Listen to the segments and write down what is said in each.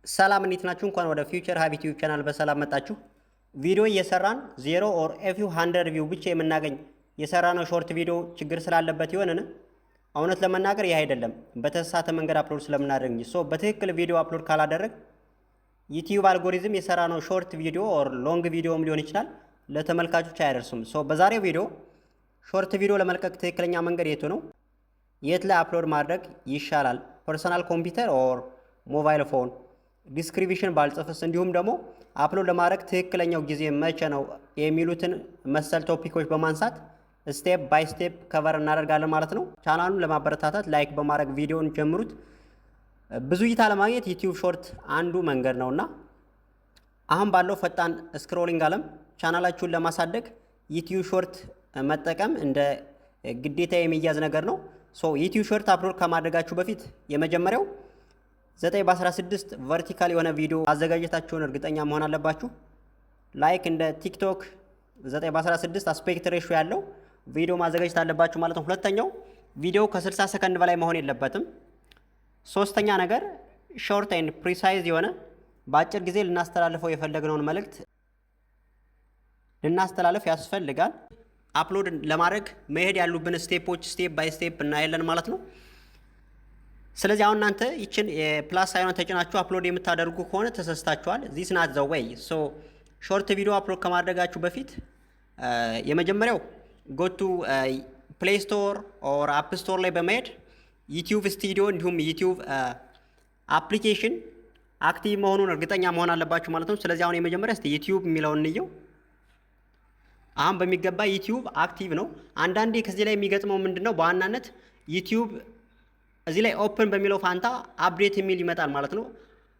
ሰላም እንዴት ናችሁ? እንኳን ወደ ፊውቸር ሃብ ዩቲዩብ ቻናል በሰላም መጣችሁ። ቪዲዮ እየሰራን 0 ኦር ኤፊው 100 ቪው ብቻ የምናገኝ የሰራነው ሾርት ቪዲዮ ችግር ስላለበት ይሆንን? እውነት ለመናገር ይህ አይደለም፣ በተሳሳተ መንገድ አፕሎድ ስለምናደርግ እንጂ። በትክክል ቪዲዮ አፕሎድ ካላደረግ ዩቲዩብ አልጎሪዝም የሰራነው ሾርት ቪዲዮ ኦር ሎንግ ቪዲዮም ሊሆን ይችላል ለተመልካቾች አይደርሱም። በዛሬው ቪዲዮ ሾርት ቪዲዮ ለመልቀቅ ትክክለኛ መንገድ የቱ ነው? የት ላይ አፕሎድ ማድረግ ይሻላል? ፐርሰናል ኮምፒውተር ኦር ሞባይል ፎን? ዲስክሪፕሽን ባልጽፍስ? እንዲሁም ደግሞ አፕሎድ ለማድረግ ትክክለኛው ጊዜ መቼ ነው የሚሉትን መሰል ቶፒኮች በማንሳት ስቴፕ ባይ ስቴፕ ከቨር እናደርጋለን ማለት ነው። ቻናሉን ለማበረታታት ላይክ በማድረግ ቪዲዮን ጀምሩት። ብዙ እይታ ለማግኘት ዩቲዩብ ሾርት አንዱ መንገድ ነውና አሁን ባለው ፈጣን ስክሮሊንግ ዓለም ቻናላችሁን ለማሳደግ ዩቲዩብ ሾርት መጠቀም እንደ ግዴታ የሚያዝ ነገር ነው። ዩቲዩብ ሾርት አፕሎድ ከማድረጋችሁ በፊት የመጀመሪያው 9:16 ቨርቲካል የሆነ ቪዲዮ ማዘጋጀታችሁን እርግጠኛ መሆን አለባችሁ። ላይክ እንደ ቲክቶክ 9:16 አስፔክት ሬሾ ያለው ቪዲዮ ማዘጋጀት አለባችሁ ማለት ነው። ሁለተኛው ቪዲዮ ከ60 ሰከንድ በላይ መሆን የለበትም። ሶስተኛ ነገር ሾርት ኤንድ ፕሪሳይዝ የሆነ በአጭር ጊዜ ልናስተላልፈው የፈለግነውን መልእክት ልናስተላልፍ ያስፈልጋል። አፕሎድ ለማድረግ መሄድ ያሉብን ስቴፖች ስቴፕ ባይ ስቴፕ እናያለን ማለት ነው። ስለዚህ አሁን እናንተ ይችን የፕላስ ሳይሆን ተጭናችሁ አፕሎድ የምታደርጉ ከሆነ ተሰስታችኋል። ዚስ ናት ዘ ዌይ። ሾርት ቪዲዮ አፕሎድ ከማድረጋችሁ በፊት የመጀመሪያው ጎቱ ፕሌይ ስቶር ኦር አፕ ስቶር ላይ በመሄድ ዩቲዩብ ስቱዲዮ እንዲሁም ዩቲዩብ አፕሊኬሽን አክቲቭ መሆኑን እርግጠኛ መሆን አለባችሁ ማለት ነው። ስለዚህ አሁን የመጀመሪያ እስቲ ዩቲዩብ የሚለውን እንየው። አሁን በሚገባ ዩቲዩብ አክቲቭ ነው። አንዳንዴ ከዚህ ላይ የሚገጥመው ምንድነው? በዋናነት ዩቲዩብ እዚህ ላይ ኦፕን በሚለው ፋንታ አፕዴት የሚል ይመጣል ማለት ነው።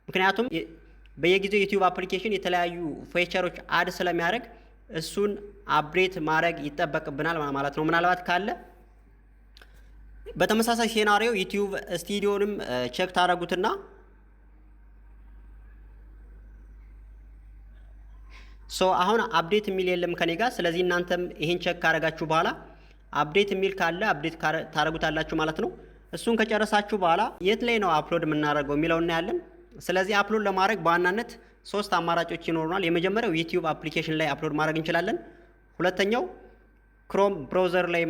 ምክንያቱም በየጊዜው ዩቲዩብ አፕሊኬሽን የተለያዩ ፊቸሮች አድ ስለሚያደርግ እሱን አፕዴት ማድረግ ይጠበቅብናል ማለት ነው። ምናልባት ካለ በተመሳሳይ ሴናሪዮ ዩቲዩብ ስቱዲዮንም ቼክ ታደርጉትና አሁን አፕዴት የሚል የለም ከኔ ጋር። ስለዚህ እናንተም ይሄን ቼክ ካደረጋችሁ በኋላ አፕዴት የሚል ካለ አፕዴት ታደርጉታላችሁ ማለት ነው። እሱን ከጨረሳችሁ በኋላ የት ላይ ነው አፕሎድ የምናደርገው የሚለው እናያለን። ስለዚህ አፕሎድ ለማድረግ በዋናነት 3 አማራጮች ይኖሩናል። የመጀመሪያው ዩቲዩብ አፕሊኬሽን ላይ አፕሎድ ማድረግ እንችላለን። ሁለተኛው ክሮም ብራውዘር ላይ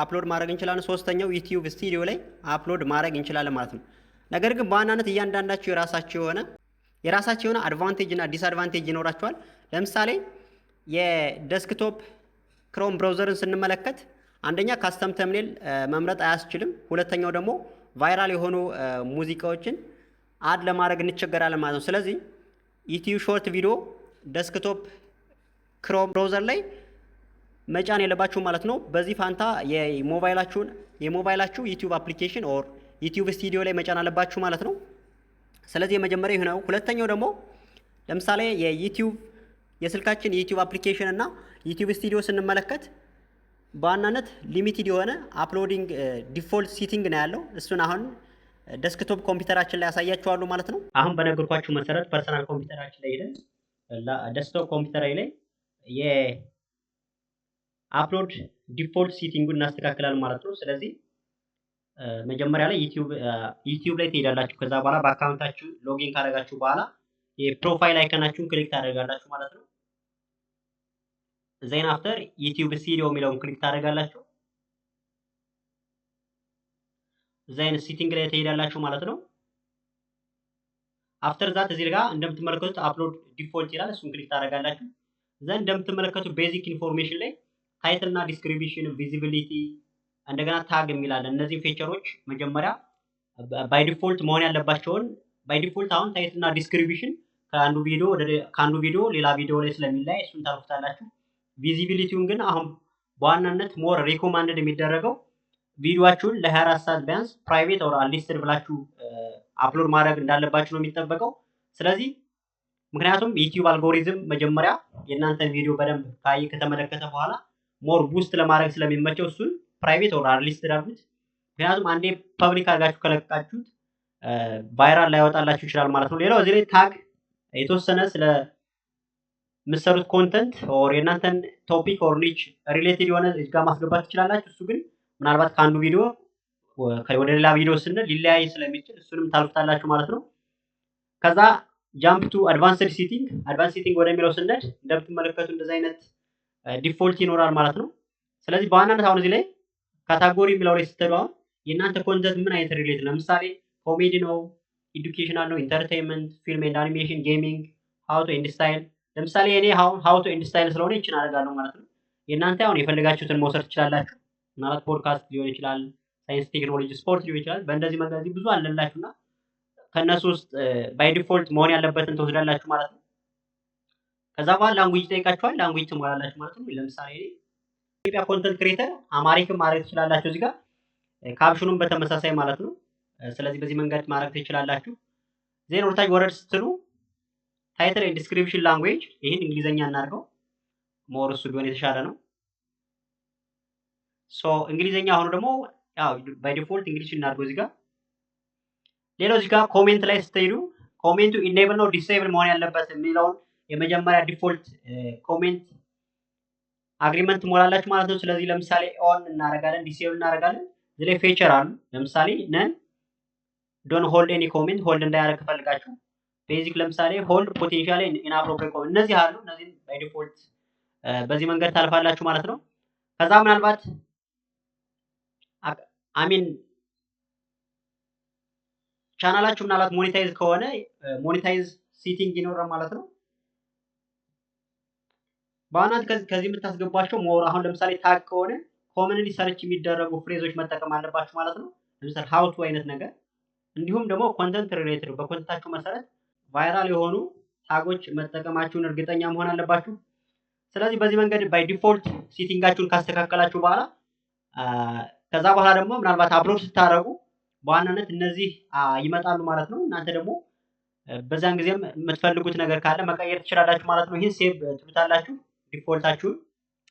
አፕሎድ ማድረግ እንችላለን። ሶስተኛው ዩቲዩብ ስቱዲዮ ላይ አፕሎድ ማድረግ እንችላለን ማለት ነው። ነገር ግን በዋናነት እያንዳንዳቸው የራሳቸው የሆነ አድቫንቴጅ እና ዲስአድቫንቴጅ ይኖራቸዋል። ለምሳሌ የዴስክቶፕ ክሮም ብራውዘርን ስንመለከት አንደኛ ካስተም ተምኔል መምረጥ አያስችልም። ሁለተኛው ደግሞ ቫይራል የሆኑ ሙዚቃዎችን አድ ለማድረግ እንቸገራለን ማለት ነው። ስለዚህ ዩቲዩብ ሾርት ቪዲዮ ዴስክቶፕ ክሮም ብራውዘር ላይ መጫን የለባችሁ ማለት ነው። በዚህ ፋንታ የሞባይላችሁ ዩቲዩብ አፕሊኬሽን ኦር ዩቲዩብ ስቱዲዮ ላይ መጫን አለባችሁ ማለት ነው። ስለዚህ የመጀመሪያው ይሄ ነው። ሁለተኛው ደግሞ ለምሳሌ የስልካችን የዩቲዩብ አፕሊኬሽን እና ዩቲዩብ ስቱዲዮ ስንመለከት በዋናነት ሊሚትድ የሆነ አፕሎዲንግ ዲፎልት ሲቲንግ ነው ያለው። እሱን አሁን ዴስክቶፕ ኮምፒውተራችን ላይ ያሳያችኋለሁ ማለት ነው። አሁን በነገርኳችሁ መሰረት ፐርሰናል ኮምፒውተራችን ላይ ሄደን ዴስክቶፕ ኮምፒውተር ላይ የአፕሎድ ዲፎልት ሲቲንጉን እናስተካክላለን ማለት ነው። ስለዚህ መጀመሪያ ላይ ዩቲዩብ ላይ ትሄዳላችሁ። ከዛ በኋላ በአካውንታችሁ ሎጊን ካደረጋችሁ በኋላ የፕሮፋይል አይከናችሁን ክሊክ ታደርጋላችሁ ማለት ነው። ዜን አፍተር ዩቲዩብ ስቱዲዮ የሚለውን ክሊክ ታደርጋላችሁ። ዜን ሲቲንግ ላይ ትሄዳላችሁ ማለት ነው። አፍተር ዛት እዚህ ጋር እንደምትመለከቱት አፕሎድ ዲፎልት ይላል። እሱን ክሊክ ታደርጋላችሁ። ዘን እንደምትመለከቱት ቤዚክ ኢንፎርሜሽን ላይ ታይትል እና ዲስክሪፕሽን፣ ቪዚቢሊቲ እንደገና ታግ የሚላል። እነዚህ ፊቸሮች መጀመሪያ ባይ ዲፎልት መሆን ያለባቸውን ባይ ዲፎልት አሁን ታይትል እና ዲስክሪፕሽን ከአንዱ ቪዲዮ ሌላ ቪዲዮ ላይ ስለሚላይ እሱን ታልፉታላችሁ። ቪዚቢሊቲውን ግን አሁን በዋናነት ሞር ሪኮማንድድ የሚደረገው ቪዲዮአችሁን ለ24 ሰዓት ቢያንስ ፕራይቬት ኦር አንሊስትድ ብላችሁ አፕሎድ ማድረግ እንዳለባችሁ ነው የሚጠበቀው። ስለዚህ ምክንያቱም ዩቲዩብ አልጎሪዝም መጀመሪያ የእናንተን ቪዲዮ በደንብ ከተመለከተ በኋላ ሞር ቡስት ለማድረግ ስለሚመቸው እሱን ፕራይቬት ኦር አንሊስትድ አድርጉት። ምክንያቱም አንዴ ፐብሊክ አድርጋችሁ ከለቀቃችሁት ቫይራል ላይወጣላችሁ ይችላል ማለት ነው። ሌላው እዚህ ላይ ታግ የተወሰነ ስለ የምትሰሩት ኮንተንት ኦር የእናንተን ቶፒክ ኦር ኒች ሪሌትድ የሆነ እዚህ ጋር ማስገባት ትችላላችሁ። እሱ ግን ምናልባት ከአንዱ ቪዲዮ ወደ ሌላ ቪዲዮ ስንል ሊለያይ ስለሚችል እሱንም ታልፉታላችሁ ማለት ነው። ከዛ ጃምፕ ቱ አድቫንስድ ሴቲንግ። አድቫንስ ሴቲንግ ወደሚለው ስንሄድ እንደምትመለከቱ እንደዚህ አይነት ዲፎልት ይኖራል ማለት ነው። ስለዚህ በዋናነት አሁን እዚህ ላይ ካታጎሪ የሚለው ላይ ስትሄዱ አሁን የእናንተ ኮንተንት ምን አይነት ሪሌት፣ ለምሳሌ ኮሜዲ ነው፣ ኤዱኬሽናል ነው፣ ኢንተርቴይንመንት፣ ፊልም ኤንድ አኒሜሽን፣ ጌሚንግ፣ ሃው ቱ ኤንድ ስታይል። ለምሳሌ እኔ ሃው ቱ ኤንድ ስታይል ስለሆነ ይችን አደርጋለሁ ማለት ነው። የእናንተ አሁን የፈለጋችሁትን መውሰድ ትችላላችሁ። ምናልባት ፖድካስት ሊሆን ይችላል፣ ሳይንስ፣ ቴክኖሎጂ፣ ስፖርት ሊሆን ይችላል። በእንደዚህ መንገድ ብዙ አለላችሁና ከነሱ ውስጥ ባይ ዲፎልት መሆን ያለበትን ትወስዳላችሁ ማለት ነው። ከዛ በኋላ ላንጉጅ ጠይቃችኋል፣ ላንጉጅ ትሞላላችሁ ማለት ነው። ለምሳሌ ኢትዮጵያ ኮንተንት ክሬተር አማሪክም ማድረግ ትችላላችሁ እዚህ ጋር፣ ካፕሽኑም በተመሳሳይ ማለት ነው። ስለዚህ በዚህ መንገድ ማድረግ ትችላላችሁ። ዜን ወርታጅ ወረድ ስትሉ ታይትል ኤንድ ዲስክሪፕሽን ላንጉዌጅ፣ ይህን እንግሊዘኛ እናድርገው፣ ሞር እሱ ቢሆን የተሻለ ነው። ሶ እንግሊዘኛ ሆኖ ደግሞ ያው ባይ ዲፎልት እንግሊሽ እናድርገው እዚህ ጋር። ሌላው እዚህ ጋር ኮሜንት ላይ ስትሄዱ ኮሜንቱ ኢኔብል ነው ዲሴብል መሆን ያለበት የሚለውን የመጀመሪያ ዲፎልት ኮሜንት አግሪመንት ትሞላላችሁ ማለት ነው። ስለዚህ ለምሳሌ ኦን እናደርጋለን፣ ዲሴብል እናደርጋለን። እዚህ ላይ ፌቸር አሉ። ለምሳሌ ነን ዶን ሆልድ ኤኒ ኮሜንት፣ ሆልድ እንዳያደርግ ፈልጋችሁ። ቤዚክ ለምሳሌ ሆልድ ፖቴንሻል ኢንአፕሮፕሪየት ኮሜንት፣ እነዚህ አሉ። እነዚህን ባይ ዲፎልት በዚህ መንገድ ታልፋላችሁ ማለት ነው። ከዛ ምናልባት አሚን ቻናላችሁ ምናልባት ሞኔታይዝ ከሆነ ሞኔታይዝ ሴቲንግ ይኖራል ማለት ነው። በዋናነት ከዚህ የምታስገቧቸው ሞር አሁን ለምሳሌ ታግ ከሆነ ኮመንሊ ሰርች የሚደረጉ ፍሬዞች መጠቀም አለባችሁ ማለት ነው። ለምሳሌ ሃው ቱ አይነት ነገር፣ እንዲሁም ደግሞ ኮንተንት ሪሌትድ በኮንተንታችሁ መሰረት ቫይራል የሆኑ ታጎች መጠቀማችሁን እርግጠኛ መሆን አለባችሁ። ስለዚህ በዚህ መንገድ ባይ ዲፎልት ሴቲንጋችሁን ካስተካከላችሁ በኋላ ከዛ በኋላ ደግሞ ምናልባት አፕሎድ ስታደርጉ በዋናነት እነዚህ ይመጣሉ ማለት ነው። እናንተ ደግሞ በዛን ጊዜም የምትፈልጉት ነገር ካለ መቀየር ትችላላችሁ ማለት ነው። ይህን ሴቭ ትሉታላችሁ ዲፎልታችሁን።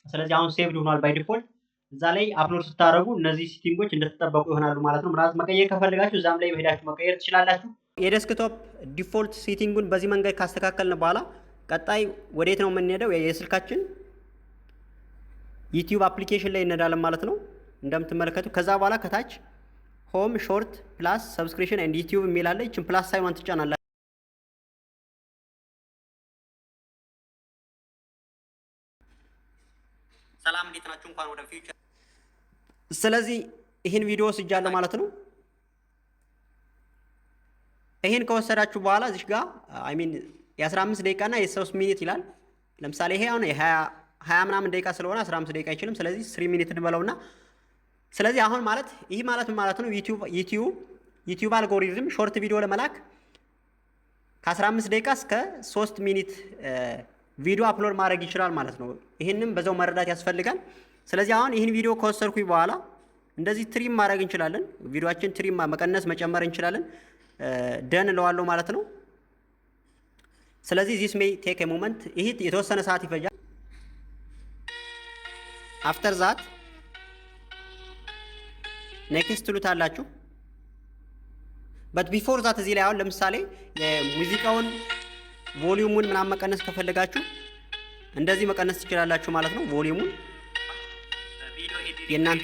ስለዚህ አሁን ሴቭድ ሆኗል ባይ ዲፎልት። እዛ ላይ አፕሎድ ስታደርጉ እነዚህ ሴቲንጎች እንደተጠበቁ ይሆናሉ ማለት ነው። ምናልባት መቀየር ከፈልጋችሁ እዛም ላይ ሄዳችሁ መቀየር ትችላላችሁ። የዴስክቶፕ ዲፎልት ሴቲንጉን በዚህ መንገድ ካስተካከልን በኋላ ቀጣይ ወዴት ነው የምንሄደው? የስልካችን ዩቲዩብ አፕሊኬሽን ላይ እንሄዳለን ማለት ነው እንደምትመለከቱ። ከዛ በኋላ ከታች ሆም ሾርት ፕላስ ሰብስክሪፕሽን ኤንድ ዩቲዩብ የሚል አለ። ይችን ፕላስ ሳይኗን ትጫናላችሁ። ሰላም እንዴት ናችሁ? እንኳን ወደ ፊውቸር። ስለዚህ ይህን ቪዲዮ ወስጃለሁ ማለት ነው። ይህን ከወሰዳችሁ በኋላ እዚህ ጋር አይ ሚን የ15 ደቂቃ እና የ3 ሚኒት ይላል። ለምሳሌ ይሄ አሁን የ20 ምናምን ደቂቃ ስለሆነ 15 ደቂቃ አይችልም። ስለዚህ 3 ሚኒት እንበለውና ስለዚህ አሁን ማለት ይህ ማለት ነው ዩቲዩብ አልጎሪዝም ሾርት ቪዲዮ ለመላክ ከ15 ደቂቃ እስከ 3 ሚኒት ቪዲዮ አፕሎድ ማድረግ ይችላል ማለት ነው። ይህንም በዛው መረዳት ያስፈልጋል። ስለዚህ አሁን ይህን ቪዲዮ ከወሰድኩኝ በኋላ እንደዚህ ትሪም ማድረግ እንችላለን። ቪዲዮአችን ትሪም መቀነስ መጨመር እንችላለን። ደን እለዋለሁ ማለት ነው። ስለዚህ ዚስ ሜይ ቴክ ኤ ሞመንት፣ ይህ የተወሰነ ሰዓት ይፈጃል። አፍተር ዛት ኔክስት ትሉታላችሁ። በት ቢፎር ዛት እዚህ ላይ አሁን ለምሳሌ የሙዚቃውን ቮሊዩሙን ምናምን መቀነስ ከፈለጋችሁ እንደዚህ መቀነስ ትችላላችሁ ማለት ነው። ቮሊዩሙን የኛን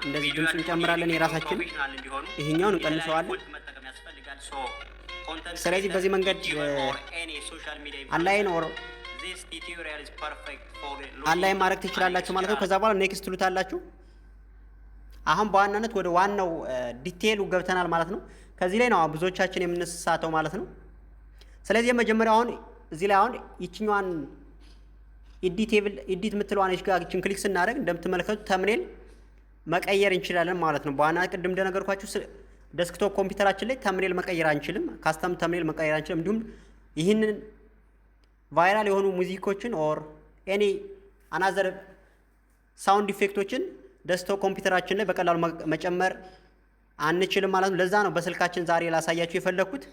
እንደዚህ ድምፁን እንጨምራለን፣ የራሳችን ይሄኛውን እንቀንሰዋለን። ስለዚህ በዚህ መንገድ አላይን ኦር አላይን ማድረግ ትችላላችሁ ማለት ነው። ከዛ በኋላ ኔክስት ትሉታላችሁ። አሁን በዋናነት ወደ ዋናው ዲቴይሉ ገብተናል ማለት ነው። ከዚህ ላይ ነው ብዙዎቻችን የምንሳተው ማለት ነው። ስለዚህ የመጀመሪያው አሁን እዚህ ላይ አሁን ይችኛዋን ኤዲት የምትለዋን እችን ክሊክ ስናደርግ እንደምትመለከቱት ተምኔል መቀየር እንችላለን ማለት ነው። በዋናነት ቅድም እንደነገርኳችሁ ዴስክቶፕ ኮምፒውተራችን ላይ ተምኔል መቀየር አንችልም፣ ካስተም ተምኔል መቀየር አንችልም። እንዲሁም ይህንን ቫይራል የሆኑ ሙዚኮችን ኦር ኤኒ አናዘር ሳውንድ ኢፌክቶችን ዴስክቶፕ ኮምፒውተራችን ላይ በቀላሉ መጨመር አንችልም ማለት ነው። ለዛ ነው በስልካችን ዛሬ ላሳያችሁ የፈለኩት።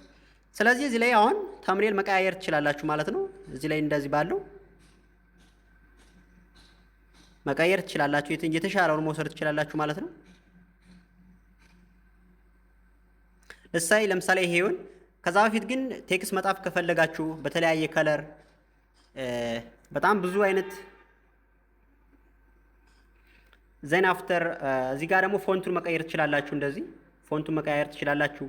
ስለዚህ እዚህ ላይ አሁን ተምኔል መቀያየር ትችላላችሁ ማለት ነው። እዚህ ላይ እንደዚህ ባለው መቀየር ትችላላችሁ፣ የተሻለውን መውሰድ ትችላላችሁ ማለት ነው። እሳይ ለምሳሌ ይሄውን። ከዛ በፊት ግን ቴክስት መጻፍ ከፈለጋችሁ በተለያየ ከለር በጣም ብዙ አይነት ዜን አፍተር እዚህ ጋር ደግሞ ፎንቱን መቀየር ትችላላችሁ። እንደዚህ ፎንቱን መቀየር ትችላላችሁ።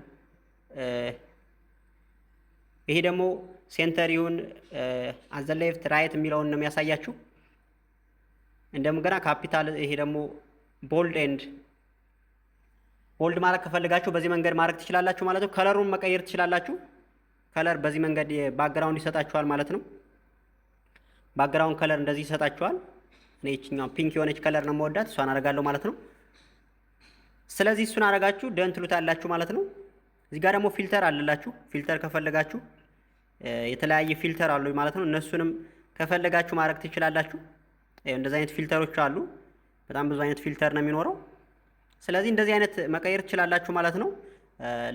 ይሄ ደግሞ ሴንተር ይሁን አዘ ሌፍት ራይት የሚለውን ነው የሚያሳያችሁ። እንደምገና ካፒታል፣ ይሄ ደግሞ ቦልድ ኤንድ ቦልድ ማድረግ ከፈልጋችሁ በዚህ መንገድ ማድረግ ትችላላችሁ ማለት ነው። ከለሩን መቀየር ትችላላችሁ። ከለር በዚህ መንገድ ባክግራውንድ ይሰጣችኋል ማለት ነው። ባክግራውንድ ከለር እንደዚህ ይሰጣችኋል። እኔ እቺኛው ፒንክ የሆነች ከለር ነው የምወዳት፣ እሷን አደርጋለሁ ማለት ነው። ስለዚህ እሱን አደርጋችሁ ደን ትሉታላችሁ ማለት ነው። እዚህ ጋር ደግሞ ፊልተር አለላችሁ። ፊልተር ከፈለጋችሁ የተለያየ ፊልተር አሉ ማለት ነው። እነሱንም ከፈለጋችሁ ማድረግ ትችላላችሁ። እንደዚህ አይነት ፊልተሮች አሉ። በጣም ብዙ አይነት ፊልተር ነው የሚኖረው። ስለዚህ እንደዚህ አይነት መቀየር ትችላላችሁ ማለት ነው።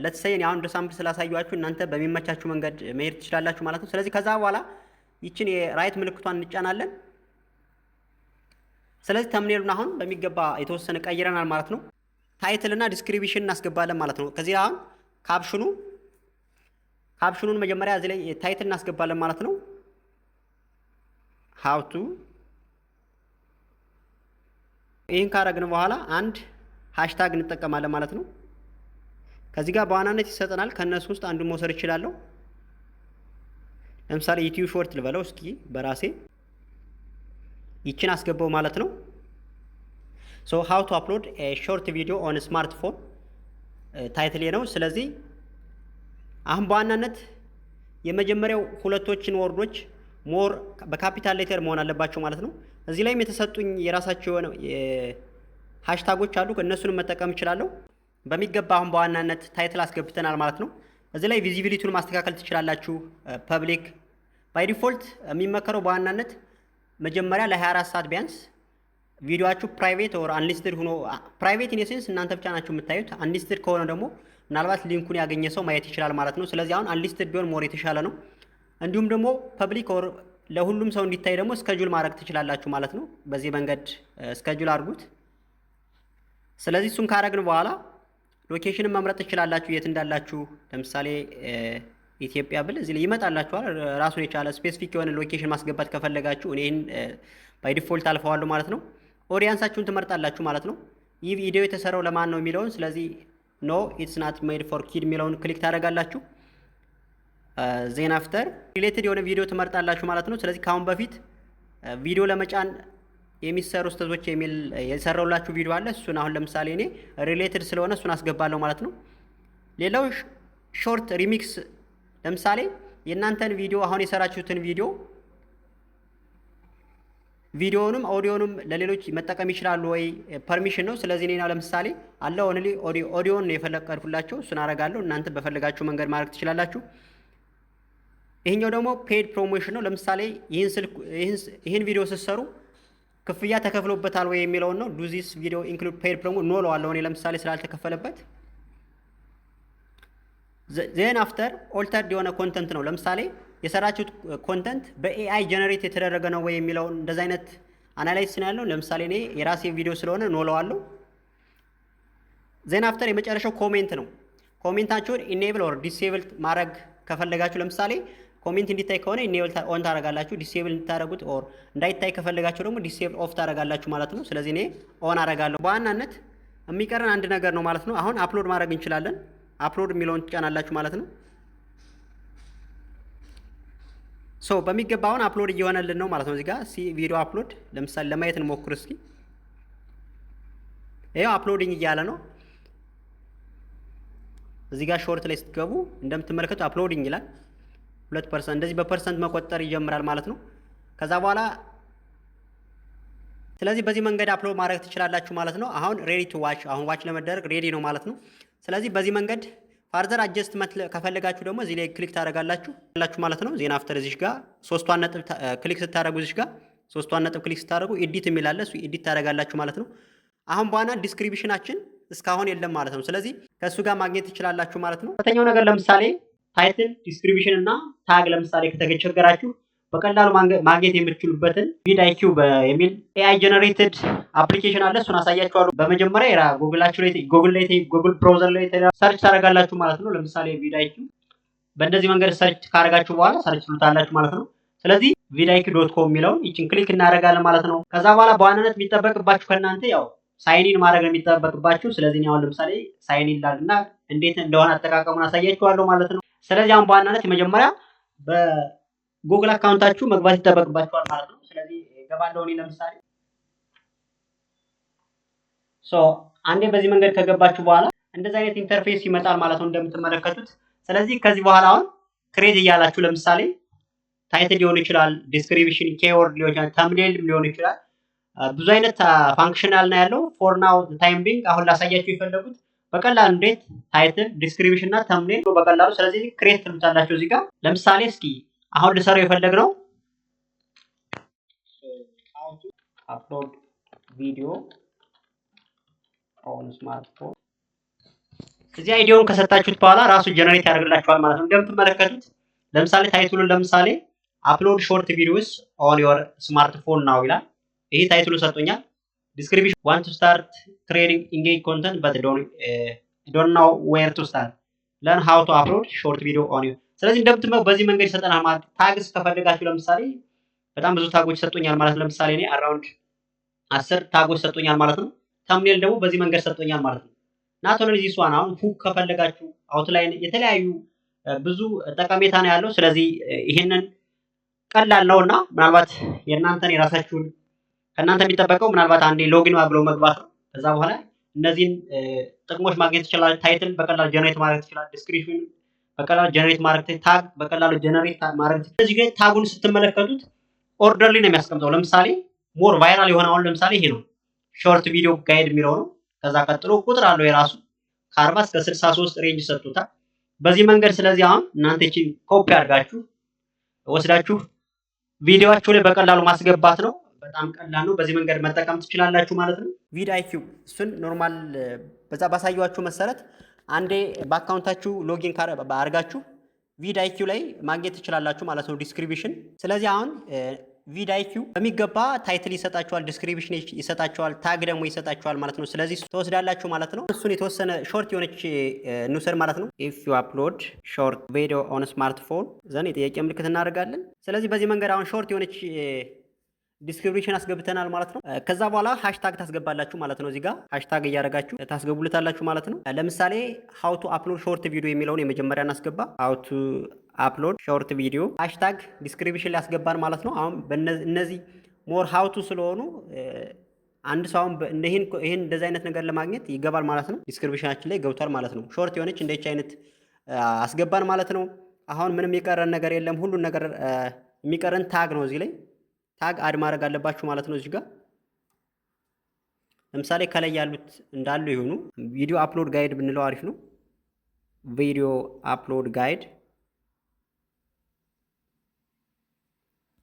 ለተሰየን አሁን እንደ ሳምፕል ስላሳያችሁ እናንተ በሚመቻችሁ መንገድ መሄድ ትችላላችሁ ማለት ነው። ስለዚህ ከዛ በኋላ ይችን የራይት ምልክቷን እንጫናለን። ስለዚህ ተምኔሉን አሁን በሚገባ የተወሰነ ቀይረናል ማለት ነው። ታይትል እና ዲስክሪፕሽን እናስገባለን ማለት ነው። ከዚህ አሁን ካፕሽኑን መጀመሪያ እዚህ ላይ ታይትል እናስገባለን ማለት ነው። ሃው ቱ ይህን ካረግን በኋላ አንድ ሃሽታግ እንጠቀማለን ማለት ነው። ከዚህ ጋር በዋናነት ይሰጠናል። ከነሱ ውስጥ አንዱን መውሰድ እችላለሁ። ለምሳሌ ዩቲዩብ ሾርት ልበለው እስኪ በራሴ ይችን አስገባው ማለት ነው። ሶ ሃው ቱ አፕሎድ ኤ ሾርት ቪዲዮ ኦን ስማርትፎን ታይትል ነው። ስለዚህ አሁን በዋናነት የመጀመሪያው ሁለቶችን ወርዶች ሞር በካፒታል ሌተር መሆን አለባቸው ማለት ነው። እዚህ ላይም የተሰጡኝ የራሳቸው የሆነ ሃሽታጎች አሉ። እነሱንም መጠቀም እችላለሁ በሚገባ። አሁን በዋናነት ታይትል አስገብተናል ማለት ነው። እዚህ ላይ ቪዚቢሊቲውን ማስተካከል ትችላላችሁ። ፐብሊክ ባይ ዲፎልት የሚመከረው በዋናነት መጀመሪያ ለ24 ሰዓት ቢያንስ ቪዲዮአችሁ ፕራይቬት ኦር አንሊስትድ ሆኖ፣ ፕራይቬት ኢን ሴንስ እናንተ ብቻ ናችሁ የምታዩት። አንሊስትድ ከሆነ ደግሞ ምናልባት ሊንኩን ያገኘ ሰው ማየት ይችላል ማለት ነው። ስለዚህ አሁን አንሊስትድ ቢሆን ሞር የተሻለ ነው። እንዲሁም ደግሞ ፐብሊክ ኦር ለሁሉም ሰው እንዲታይ ደግሞ ስኬጁል ማድረግ ትችላላችሁ ማለት ነው። በዚህ መንገድ ስኬጁል አድርጉት። ስለዚህ እሱን ካረግን በኋላ ሎኬሽንን መምረጥ ትችላላችሁ፣ የት እንዳላችሁ። ለምሳሌ ኢትዮጵያ ብል እዚህ ላይ ይመጣላችኋል። ራሱን የቻለ ስፔሲፊክ የሆነ ሎኬሽን ማስገባት ከፈለጋችሁ እኔ ይህን ባይ ዲፎልት አልፈዋለሁ ማለት ነው። ኦዲየንሳችሁን ትመርጣላችሁ ማለት ነው። ይህ ቪዲዮ የተሰራው ለማን ነው የሚለውን፣ ስለዚህ ኖ ኢትስ ናት ሜድ ፎር ኪድ የሚለውን ክሊክ ታደርጋላችሁ። ዜን አፍተር ሪሌትድ የሆነ ቪዲዮ ትመርጣላችሁ ማለት ነው። ስለዚህ ከአሁን በፊት ቪዲዮ ለመጫን የሚሰሩ ስህተቶች የሚል የሰራውላችሁ ቪዲዮ አለ። እሱን አሁን ለምሳሌ እኔ ሪሌትድ ስለሆነ እሱን አስገባለሁ ማለት ነው። ሌላው ሾርት ሪሚክስ፣ ለምሳሌ የእናንተን ቪዲዮ አሁን የሰራችሁትን ቪዲዮውንም ኦዲዮንም ለሌሎች መጠቀም ይችላሉ ወይ ፐርሚሽን ነው። ስለዚህ እኔ ለምሳሌ አለ ኦንሊ ኦዲዮን ነው የፈለቀድኩላቸው፣ እሱን አረጋለሁ። እናንተ በፈለጋችሁ መንገድ ማድረግ ትችላላችሁ። ይሄኛው ደግሞ ፔድ ፕሮሞሽን ነው። ለምሳሌ ይህን ቪዲዮ ስትሰሩ ክፍያ ተከፍሎበታል ወይ የሚለውን ነው። ዱ ዚስ ቪዲዮ ኢንክሉድ ፔድ ፕሮሞ ኖ ለዋለሁ እኔ ለምሳሌ ስላልተከፈለበት። ዜን አፍተር ኦልተርድ የሆነ ኮንተንት ነው። ለምሳሌ የሰራችሁት ኮንተንት በኤአይ ጀነሬት የተደረገ ነው ወይ የሚለውን እንደዚህ አይነት አናላይዝ ነው ያለው። ለምሳሌ እኔ የራሴ ቪዲዮ ስለሆነ ኖ ለዋለሁ። ዜን አፍተር የመጨረሻው ኮሜንት ነው። ኮሜንታችሁን ኢኔብል ኦር ዲሴብል ማድረግ ከፈለጋችሁ ለምሳሌ ኮሜንት እንዲታይ ከሆነ ኢኔብል ኦን ታደርጋላችሁ። ዲሴብል እንድታደርጉት ኦር እንዳይታይ ከፈለጋችሁ ደግሞ ዲሴብል ኦፍ ታደርጋላችሁ ማለት ነው። ስለዚህ እኔ ኦን አደርጋለሁ። በዋናነት የሚቀረን አንድ ነገር ነው ማለት ነው። አሁን አፕሎድ ማድረግ እንችላለን። አፕሎድ የሚለውን ትጫናላችሁ ማለት ነው። ሶ በሚገባ አሁን አፕሎድ እየሆነልን ነው ማለት ነው። እዚህ ጋር ቪዲዮ አፕሎድ ለምሳሌ ለማየት እንሞክር እስኪ። ይሄው አፕሎዲንግ እያለ ነው። እዚህ ጋር ሾርት ላይ ስትገቡ እንደምትመለከቱ አፕሎዲንግ ይላል። 2% እንደዚህ በፐርሰንት መቆጠር ይጀምራል ማለት ነው። ከዛ በኋላ ስለዚህ በዚህ መንገድ አፕሎድ ማድረግ ትችላላችሁ ማለት ነው። አሁን ሬዲ ቱ ዋች፣ አሁን ዋች ለመደረግ ሬዲ ነው ማለት ነው። ስለዚህ በዚህ መንገድ ፋርዘር አጀስትመንት ከፈለጋችሁ ደግሞ እዚህ ላይ ክሊክ ታደርጋላችሁ ማለት ነው። ዜና አፍተር እዚህ ጋር ሶስቷን ነጥብ ክሊክ ስታደርጉ እዚህ ጋር ሶስቷን ነጥብ ክሊክ ስታደርጉ ኤዲት የሚል አለ። እሱ ኤዲት ታደርጋላችሁ ማለት ነው። አሁን በዋና ዲስክሪፕሽናችን እስካሁን የለም ማለት ነው። ስለዚህ ከእሱ ጋር ማግኘት ትችላላችሁ ማለት ነው። ሁለተኛው ነገር ለምሳሌ ታይትል፣ ዲስክሪፕሽን እና ታግ ለምሳሌ ከተቸገራችሁ በቀላሉ ማግኘት የምትችሉበትን ቪድአይኪው የሚል ኤአይ ጀነሬትድ አፕሊኬሽን አለ። እሱን አሳያችኋለሁ። በመጀመሪያ ጉግል ብራውዘር ላይ ሰርች ታደርጋላችሁ ማለት ነው። ለምሳሌ ቪድአይኪው በእንደዚህ መንገድ ሰርች ካደረጋችሁ በኋላ ሰርች ትሉታላችሁ ማለት ነው። ስለዚህ vidIQ.com የሚለውን ይችን ክሊክ እናደርጋለን ማለት ነው። ከዛ በኋላ በዋናነት የሚጠበቅባችሁ ከእናንተ ያው ሳይኒን ማድረግ ነው የሚጠበቅባችሁ። ስለዚህ አሁን ለምሳሌ ሳይኒን ላድርግና እንዴት እንደሆነ አጠቃቀሙን አሳያችኋለሁ ማለት ነው። ስለዚህ አሁን በዋናነት የመጀመሪያ በጉግል አካውንታችሁ መግባት ይጠበቅባችኋል ማለት ነው። ስለዚህ ገባለሁ እኔ ለምሳሌ አንዴ በዚህ መንገድ ከገባችሁ በኋላ እንደዚህ አይነት ኢንተርፌስ ይመጣል ማለት ነው እንደምትመለከቱት። ስለዚህ ከዚህ በኋላ አሁን ክሬት እያላችሁ ለምሳሌ ታይትል ሊሆን ይችላል፣ ዲስክሪፕሽን ኬወርድ ሊሆን ይችላል፣ ተምኔል ሊሆን ይችላል። ብዙ አይነት ፋንክሽናል ነው ያለው። ፎር ናው ታይም ቢንግ አሁን ላሳያችሁ የፈለጉት በቀላሉ እንዴት ታይትል፣ ዲስክሪፕሽን እና ተምኔል በቀላሉ ስለዚህ ክሬት ትሉታላችሁ እዚህ ጋር። ለምሳሌ እስኪ አሁን ልሰራው የፈለግነው አፕሎድ ቪዲዮ ኦን ስማርትፎን እዚህ አይዲውን ከሰጣችሁት በኋላ ራሱ ጀነሬት ያደርግላችኋል ማለት ነው እንደምትመለከቱት። ለምሳሌ ታይትሉን ለምሳሌ አፕሎድ ሾርት ቪዲዮስ ኦን ዮር ስማርትፎን ናው ይላል። ይሄ ታይትሉ ሰጥቶኛል። ዲስክሪፕሽን ዋንት ቱ ስታርት ክሬቲንግ ኢንጌጅ ኮንተንት በት ዶንት ኖው ዌር ቱ ስታርት ለርን ሃው ቱ አፕሎድ ሾርት ቪዲዮ ኦን ዮር። ስለዚህ እንደምትመው በዚህ መንገድ ይሰጠናል ማለት። ታግስ ከፈለጋችሁ ለምሳሌ በጣም ብዙ ታጎች ሰጥቶኛል ማለት ነው። ለምሳሌ እኔ አራውንድ 10 ታጎች ሰጥቶኛል ማለት ነው። ተምኔል ደግሞ በዚህ መንገድ ሰጥቶኛል ማለት ነው። ናት ኦንሊ ዚስ ዋን። አሁን ሁክ ከፈለጋችሁ አውትላይን የተለያዩ ብዙ ጠቀሜታ ነው ያለው። ስለዚህ ይሄንን ቀላል ነውና ምናልባት የእናንተን የራሳችሁን ከእናንተ የሚጠበቀው ምናልባት አንዴ ሎጊን ብሎ መግባት ነው። ከዛ በኋላ እነዚህን ጥቅሞች ማግኘት ይችላል። ታይትል በቀላሉ ጀነሬት ማድረግ ይችላል። ዲስክሪፕሽን በቀላሉ ጀነሬት ማድረግ፣ ታግ በቀላሉ ጀነሬት ማድረግ። ስለዚህ ግን ታጉን ስትመለከቱት ኦርደርሊ ነው የሚያስቀምጠው። ለምሳሌ ሞር ቫይራል የሆነ አሁን ለምሳሌ ይሄ ነው ሾርት ቪዲዮ ጋይድ የሚለው ነው። ከዛ ቀጥሎ ቁጥር አለው የራሱ ከ40 እስከ 63 ሬንጅ ሰጥቶታል በዚህ መንገድ። ስለዚህ አሁን እናንተ እቺ ኮፒ አድርጋችሁ ወስዳችሁ ቪዲዮአችሁ ላይ በቀላሉ ማስገባት ነው። በጣም ቀላል ነው። በዚህ መንገድ መጠቀም ትችላላችሁ ማለት ነው። ቪድ አይኪው እሱን ኖርማል በዛ ባሳየዋችሁ መሰረት አንዴ በአካውንታችሁ ሎጊን አድርጋችሁ ቪድ አይኪው ላይ ማግኘት ትችላላችሁ ማለት ነው ዲስክሪፕሽን። ስለዚህ አሁን ቪድ አይኪው በሚገባ ታይትል ይሰጣችኋል፣ ዲስክሪፕሽን ይሰጣችኋል፣ ታግ ደግሞ ይሰጣችኋል ማለት ነው። ስለዚህ ተወስዳላችሁ ማለት ነው። እሱን የተወሰነ ሾርት የሆነች እንውሰድ ማለት ነው። ኢፍ ዩ አፕሎድ ሾርት ቪዲዮ ኦን ስማርትፎን ዘን የጥያቄ ምልክት እናደርጋለን። ስለዚህ በዚህ መንገድ አሁን ሾርት የሆነች ዲስክሪፕሽን አስገብተናል ማለት ነው። ከዛ በኋላ ሃሽታግ ታስገባላችሁ ማለት ነው። እዚህ ጋር ሃሽታግ እያደረጋችሁ ታስገቡልታላችሁ ማለት ነው። ለምሳሌ ሃው ቱ አፕሎድ ሾርት ቪዲዮ የሚለውን የመጀመሪያ እናስገባ። ሃው ቱ አፕሎድ ሾርት ቪዲዮ ሃሽታግ ዲስክሪፕሽን ላይ ያስገባን ማለት ነው። አሁን እነዚህ ሞር ሃው ቱ ስለሆኑ አንድ ሰው አሁን ይሄን እንደዚህ አይነት ነገር ለማግኘት ይገባል ማለት ነው። ዲስክሪፕሽናችን ላይ ገብቷል ማለት ነው። ሾርት የሆነች እንደች አይነት አስገባን ማለት ነው። አሁን ምንም የቀረን ነገር የለም። ሁሉን ነገር የሚቀረን ታግ ነው። እዚህ ላይ ታግ አድ ማድረግ አለባችሁ ማለት ነው። እዚህ ጋር ለምሳሌ ከላይ ያሉት እንዳሉ ይሆኑ። ቪዲዮ አፕሎድ ጋይድ ብንለው አሪፍ ነው። ቪዲዮ አፕሎድ ጋይድ።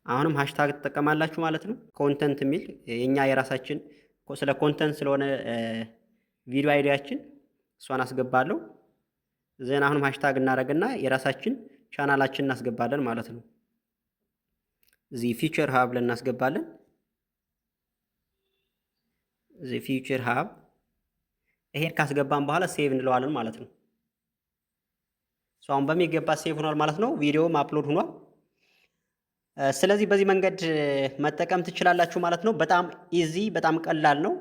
አሁንም ሃሽታግ ትጠቀማላችሁ ማለት ነው። ኮንተንት የሚል የኛ የራሳችን ስለ ኮንተንት ስለሆነ ቪዲዮ አይዲያችን እሷን አስገባለሁ። ዘን አሁንም ሃሽታግ እናደርግና የራሳችን ቻናላችን እናስገባለን ማለት ነው። እዚህ ፊቸር ሀብ ብለን እናስገባለን። እዚህ ፊቸር ሀብ ይሄን ካስገባን በኋላ ሴቭ እንለዋለን ማለት ነው። አሁን በሚገባ ሴቭ ሆኗል ማለት ነው። ቪዲዮም አፕሎድ ሆኗል። ስለዚህ በዚህ መንገድ መጠቀም ትችላላችሁ ማለት ነው። በጣም ኢዚ፣ በጣም ቀላል ነው።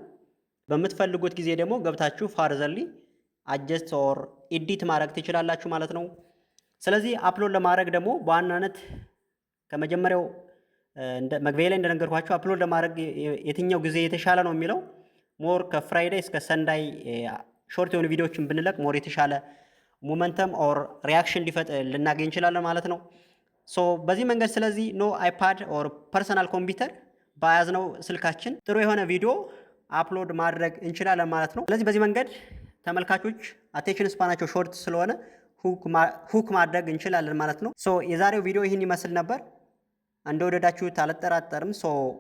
በምትፈልጉት ጊዜ ደግሞ ገብታችሁ ፋርዘርሊ አጀስት ኦር ኤዲት ማድረግ ትችላላችሁ ማለት ነው። ስለዚህ አፕሎድ ለማድረግ ደግሞ በዋናነት ከመጀመሪያው መግቢያ ላይ እንደነገርኳችሁ አፕሎድ ለማድረግ የትኛው ጊዜ የተሻለ ነው የሚለው ሞር ከፍራይዴይ እስከ ሰንዳይ ሾርት የሆኑ ቪዲዮዎችን ብንለቅ ሞር የተሻለ ሞመንተም ኦር ሪያክሽን ልናገኝ እንችላለን ማለት ነው። በዚህ መንገድ ስለዚህ ኖ አይፓድ ኦር ፐርሰናል ኮምፒውተር በያዝነው ስልካችን ጥሩ የሆነ ቪዲዮ አፕሎድ ማድረግ እንችላለን ማለት ነው። ስለዚህ በዚህ መንገድ ተመልካቾች አቴንሽን ስፓናቸው ሾርት ስለሆነ ሁክ ማድረግ እንችላለን ማለት ነው። የዛሬው ቪዲዮ ይህን ይመስል ነበር። እንደወደዳችሁት አልጠራጠርም።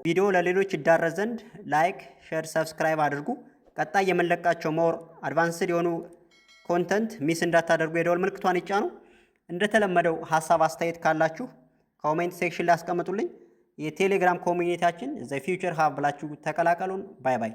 ቪዲዮ ለሌሎች ይዳረስ ዘንድ ላይክ፣ ሼር፣ ሰብስክራይብ አድርጉ። ቀጣይ የምንለቃቸው ሞር አድቫንስድ የሆኑ ኮንተንት ሚስ እንዳታደርጉ የደወል ምልክቷን ይጫኑ። እንደተለመደው ሀሳብ አስተያየት ካላችሁ ኮሜንት ሴክሽን ላይ አስቀምጡልኝ። የቴሌግራም ኮሚኒቲያችን ዘ ፊውቸር ሀብ ብላችሁ ተቀላቀሉን። ባይ ባይ።